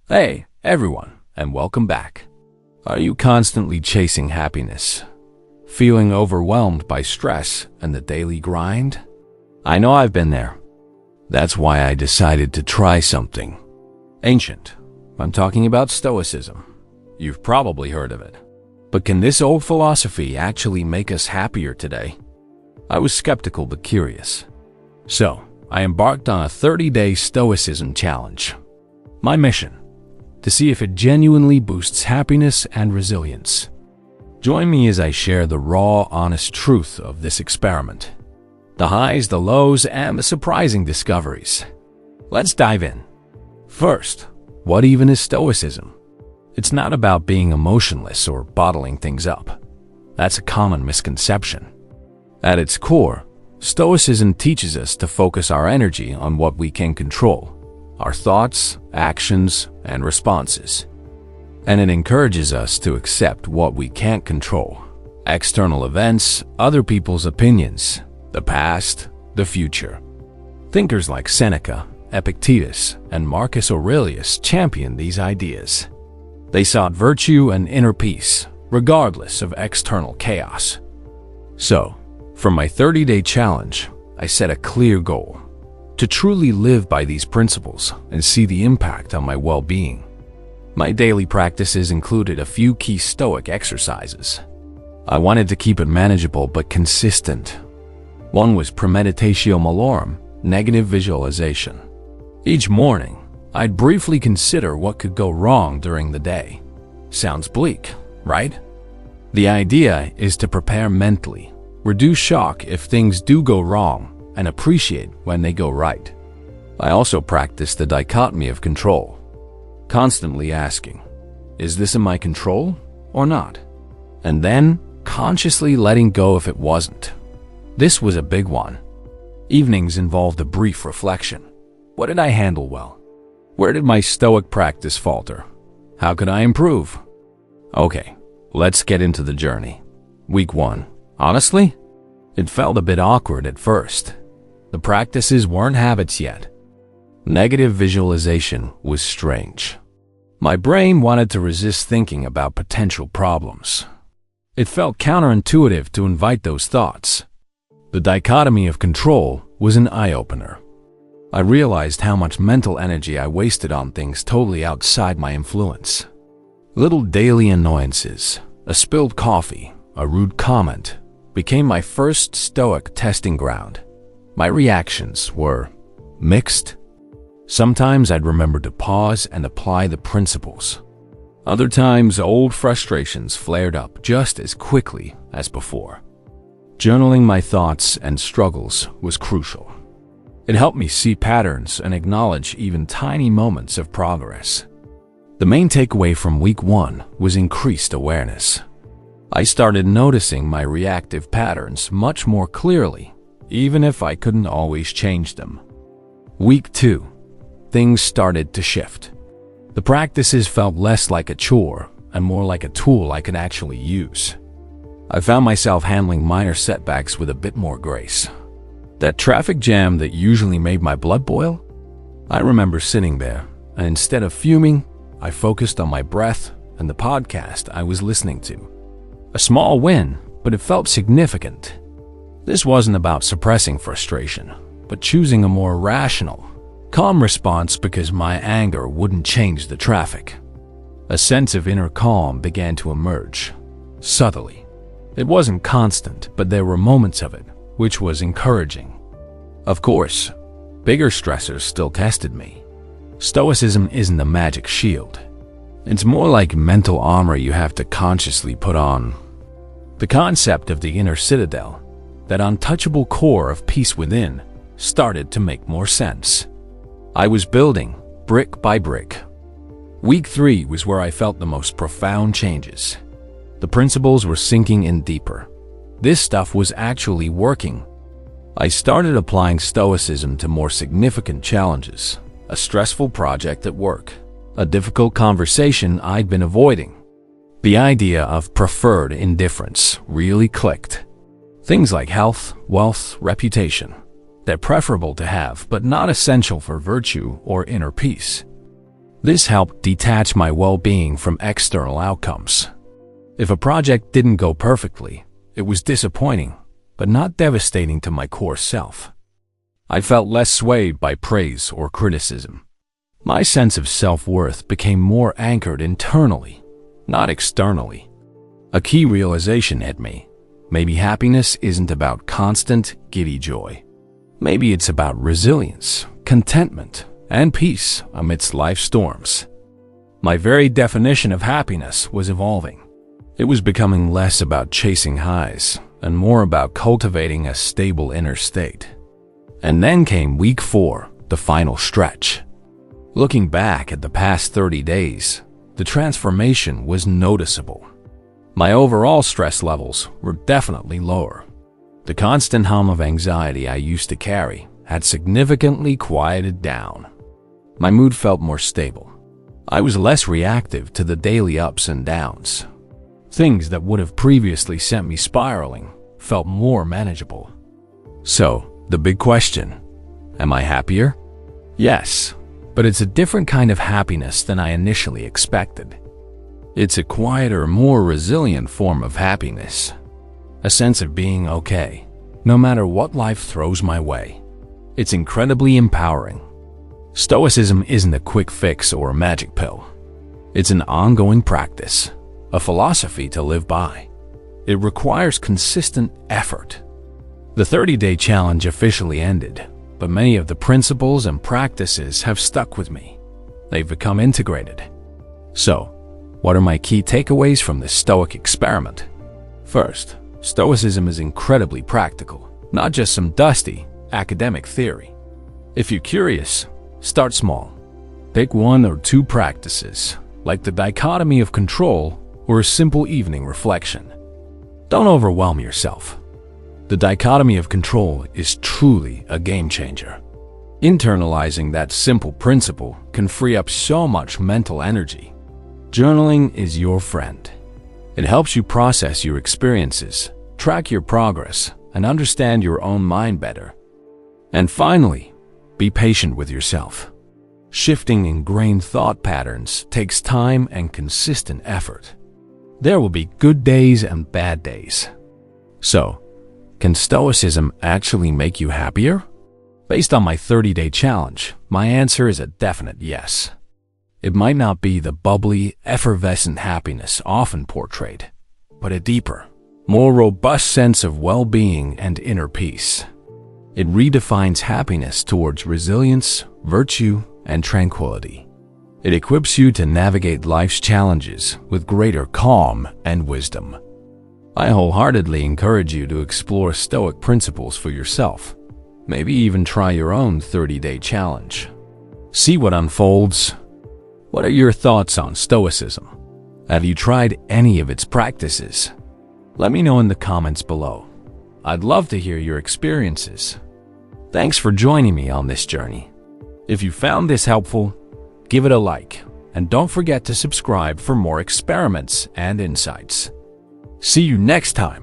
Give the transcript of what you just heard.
Hey, everyone, and welcome back. Are you constantly chasing happiness? Feeling overwhelmed by stress and the daily grind? I know I've been there. That's why I decided to try something ancient. I'm talking about Stoicism. You've probably heard of it. But can this old philosophy actually make us happier today? I was skeptical but curious. So, I embarked on a 30-day Stoicism challenge. My mission: to see if it genuinely boosts happiness and resilience. Join me as I share the raw, honest truth of this experiment. The highs, the lows, and the surprising discoveries. Let's dive in. First, what even is Stoicism? It's not about being emotionless or bottling things up. That's a common misconception. At its core, Stoicism teaches us to focus our energy on what we can control: our thoughts, actions, and responses. And it encourages us to accept what we can't control: external events, other people's opinions, the past, the future. Thinkers like Seneca, Epictetus, and Marcus Aurelius championed these ideas. They sought virtue and inner peace, regardless of external chaos. So, for my 30-day challenge, I set a clear goal: to truly live by these principles and see the impact on my well-being. My daily practices included a few key Stoic exercises. I wanted to keep it manageable but consistent. One was premeditatio malorum, negative visualization. Each morning, I'd briefly consider what could go wrong during the day. Sounds bleak, right? The idea is to prepare mentally, reduce shock if things do go wrong, and appreciate when they go right. I also practice the dichotomy of control, constantly asking, is this in my control or not? And then consciously letting go if it wasn't. This was a big one. Evenings involved a brief reflection. What did I handle well? Where did my Stoic practice falter? How could I improve? Okay, let's get into the journey. Week 1. Honestly, it felt a bit awkward at first. The practices weren't habits yet. Negative visualization was strange. My brain wanted to resist thinking about potential problems. It felt counterintuitive to invite those thoughts. The dichotomy of control was an eye-opener. I realized how much mental energy I wasted on things totally outside my influence. Little daily annoyances, a spilled coffee, a rude comment, became my first Stoic testing ground. My reactions were mixed. Sometimes I'd remember to pause and apply the principles. Other times, old frustrations flared up just as quickly as before. Journaling my thoughts and struggles was crucial. It helped me see patterns and acknowledge even tiny moments of progress. The main takeaway from week 1 was increased awareness. I started noticing my reactive patterns much more clearly, even if I couldn't always change them. Week 2, things started to shift. The practices felt less like a chore and more like a tool I could actually use. I found myself handling minor setbacks with a bit more grace. That traffic jam that usually made my blood boil? I remember sitting there, and instead of fuming, I focused on my breath and the podcast I was listening to. A small win, but it felt significant. This wasn't about suppressing frustration, but choosing a more rational, calm response because my anger wouldn't change the traffic. A sense of inner calm began to emerge, subtly. It wasn't constant, but there were moments of it, which was encouraging. Of course, bigger stressors still tested me. Stoicism isn't a magic shield. It's more like mental armor you have to consciously put on. The concept of the inner citadel, that untouchable core of peace within, started to make more sense. I was building, brick by brick. Week 3 was where I felt the most profound changes. The principles were sinking in deeper. This stuff was actually working. I started applying Stoicism to more significant challenges, a stressful project at work, a difficult conversation I'd been avoiding. The idea of preferred indifference really clicked. Things like health, wealth, reputation. They're preferable to have, but not essential for virtue or inner peace. This helped detach my well-being from external outcomes. If a project didn't go perfectly, it was disappointing, but not devastating to my core self. I felt less swayed by praise or criticism. My sense of self-worth became more anchored internally, not externally. A key realization hit me. Maybe happiness isn't about constant, giddy joy. Maybe it's about resilience, contentment, and peace amidst life's storms. My very definition of happiness was evolving. It was becoming less about chasing highs and more about cultivating a stable inner state. And then came week 4, the final stretch. Looking back at the past 30 days, the transformation was noticeable. My overall stress levels were definitely lower. The constant hum of anxiety I used to carry had significantly quieted down. My mood felt more stable. I was less reactive to the daily ups and downs. Things that would have previously sent me spiraling felt more manageable. So, the big question, am I happier? Yes, but it's a different kind of happiness than I initially expected. It's a quieter, more resilient form of happiness. A sense of being okay, no matter what life throws my way. It's incredibly empowering. Stoicism isn't a quick fix or a magic pill. It's an ongoing practice, a philosophy to live by. It requires consistent effort. The 30-day challenge officially ended, but many of the principles and practices have stuck with me. They've become integrated. So, what are my key takeaways from this Stoic experiment? First, Stoicism is incredibly practical, not just some dusty, academic theory. If you're curious, start small. Pick 1 or 2 practices, like the dichotomy of control or a simple evening reflection. Don't overwhelm yourself. The dichotomy of control is truly a game changer. Internalizing that simple principle can free up so much mental energy. Journaling is your friend. It helps you process your experiences, track your progress, and understand your own mind better. And finally, be patient with yourself. Shifting ingrained thought patterns takes time and consistent effort. There will be good days and bad days. So, can Stoicism actually make you happier? Based on my 30-day challenge, my answer is a definite yes. It might not be the bubbly, effervescent happiness often portrayed, but a deeper, more robust sense of well-being and inner peace. It redefines happiness towards resilience, virtue, and tranquility. It equips you to navigate life's challenges with greater calm and wisdom. I wholeheartedly encourage you to explore Stoic principles for yourself. Maybe even try your own 30-day challenge. See what unfolds. What are your thoughts on Stoicism? Have you tried any of its practices? Let me know in the comments below. I'd love to hear your experiences. Thanks for joining me on this journey. If you found this helpful, give it a like, and don't forget to subscribe for more experiments and insights. See you next time.